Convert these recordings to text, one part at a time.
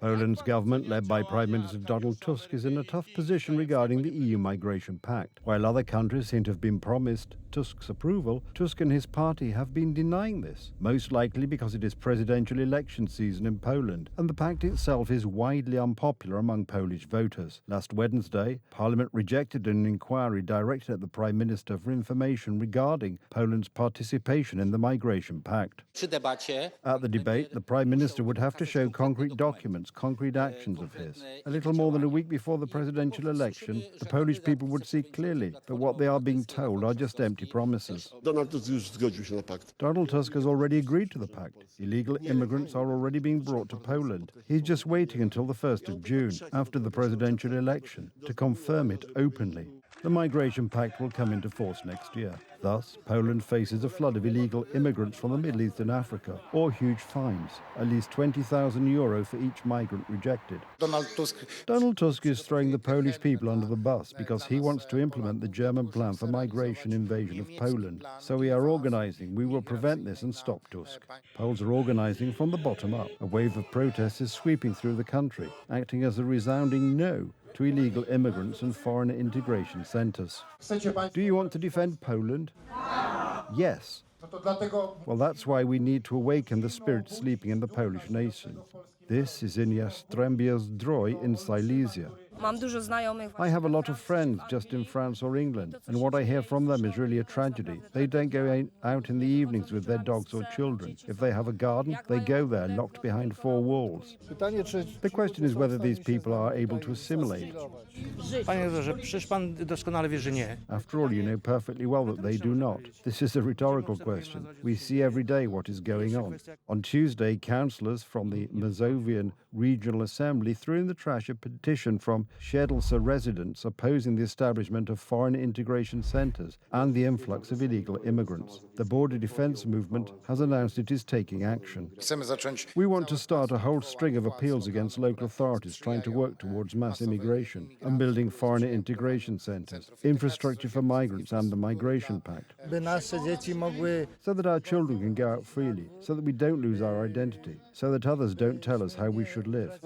Poland's government, led by Prime Minister Donald Tusk, is in a tough position regarding the EU migration pact. While other countries seem to have been promised Tusk's approval, Tusk and his party have been denying this, most likely because it is presidential election season in Poland, and the pact itself is widely unpopular among Polish voters. Last Wednesday, Parliament rejected an inquiry directed at the Prime Minister for information regarding Poland's participation in the migration pact. At the debate, the Prime Minister would have to show concrete documents, concrete actions of his. A little more than a week before the presidential election, the Polish people would see clearly that what they are being told are just empty promises. Donald Tusk już zgodził się na pakt. Donald Tusk has already agreed to the pact. Illegal immigrants are already being brought to Poland. He's just waiting until the 1st of June, after the presidential election, to confirm it openly. The migration pact will come into force next year. Thus, Poland faces a flood of illegal immigrants from the Middle East and Africa, or huge fines, at least €20,000 for each migrant rejected. Donald Tusk is throwing the Polish people under the bus because he wants to implement the German plan for migration invasion of Poland. So we are organizing. We will prevent this and stop Tusk. Poles are organizing from the bottom up. A wave of protests is sweeping through the country, acting as a resounding no to illegal immigrants and foreign integration centres. Do you want to defend Poland? Yes. Well, that's why we need to awaken the spirit sleeping in the Polish nation. This is in Jastrzębie-Zdrój in Silesia. I have a lot of friends just in France or England, and what I hear from them is really a tragedy. They don't go out in the evenings with their dogs or children. If they have a garden, they go there, locked behind four walls. The question is whether these people are able to assimilate. After all, you know perfectly well that they do not. This is a rhetorical question. We see every day what is going on. On Tuesday, councillors from the Mazovian Regional Assembly threw in the trash a petition from Siedlce residents opposing the establishment of foreign integration centres and the influx of illegal immigrants. The Border Defence Movement has announced it is taking action. We want to start a whole string of appeals against local authorities trying to work towards mass immigration and building foreign integration centres, infrastructure for migrants and the Migration Pact, so that our children can go out freely, so that we don't lose our identity, so that others don't tell us how we should live.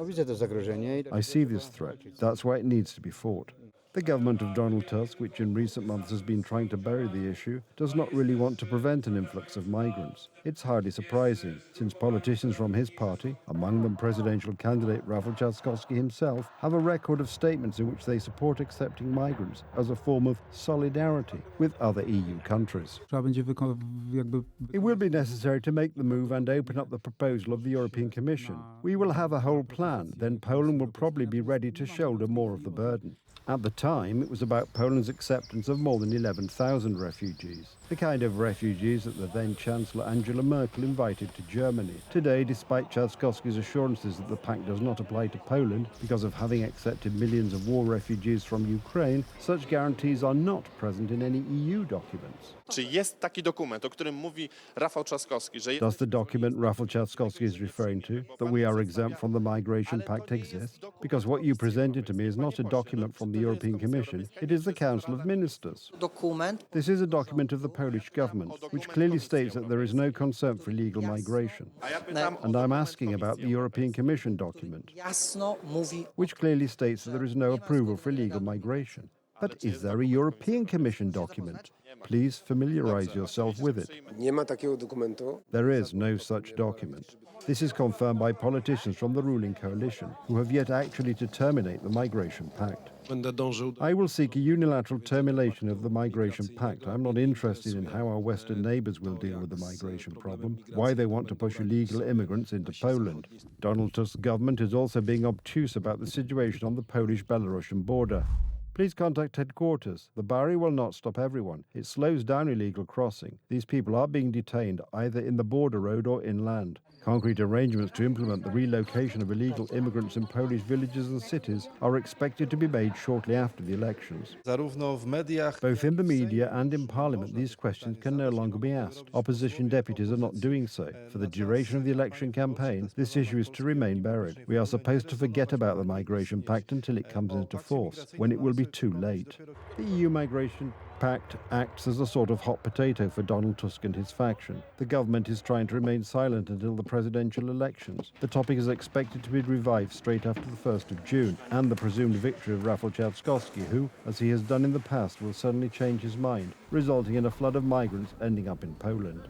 I see this threat. That's why it needs to be fought. The government of Donald Tusk, which in recent months has been trying to bury the issue, does not really want to prevent an influx of migrants. It's hardly surprising, since politicians from his party, among them presidential candidate Rafał Trzaskowski himself, have a record of statements in which they support accepting migrants as a form of solidarity with other EU countries. It will be necessary to make the move and open up the proposal of the European Commission. We will have a whole plan, then Poland will probably be ready to shoulder more of the burden. At the time, it was about Poland's acceptance of more than 11,000 refugees, the kind of refugees that the then Chancellor Angela Merkel invited to Germany. Today, despite Trzaskowski's assurances that the pact does not apply to Poland because of having accepted millions of war refugees from Ukraine, such guarantees are not present in any EU documents. Czy jest taki dokument, o którym mówi Rafał Trzaskowski, że... Does the document Rafał Trzaskowski is referring to, that we are exempt from the Migration Pact, exist? Because what you presented to me is not a document from the European Commission, it is the Council of Ministers. This is a document of the Polish government, which clearly states that there is no concern for illegal migration. And I'm asking about the European Commission document, which clearly states that there is no approval for illegal migration. But is there a European Commission document? Please familiarize yourself with it. There is no such document. This is confirmed by politicians from the ruling coalition, who have yet actually to terminate the Migration Pact. I will seek a unilateral termination of the Migration Pact. I'm not interested in how our Western neighbours will deal with the migration problem, why they want to push illegal immigrants into Poland. Donald Tusk's government is also being obtuse about the situation on the Polish-Belarusian border. Please contact headquarters. The barrier will not stop everyone. It slows down illegal crossing. These people are being detained either in the border road or inland. Concrete arrangements to implement the relocation of illegal immigrants in Polish villages and cities are expected to be made shortly after the elections. Both in the media and in Parliament, these questions can no longer be asked. Opposition deputies are not doing so. For the duration of the election campaign, this issue is to remain buried. We are supposed to forget about the Migration Pact until it comes into force, when it will be too late. The EU migration Pact acts as a sort of hot potato for Donald Tusk and his faction. The government is trying to remain silent until the presidential elections. The topic is expected to be revived straight after the 1st of June, and the presumed victory of Rafał Trzaskowski, who, as he has done in the past, will suddenly change his mind, resulting in a flood of migrants ending up in Poland.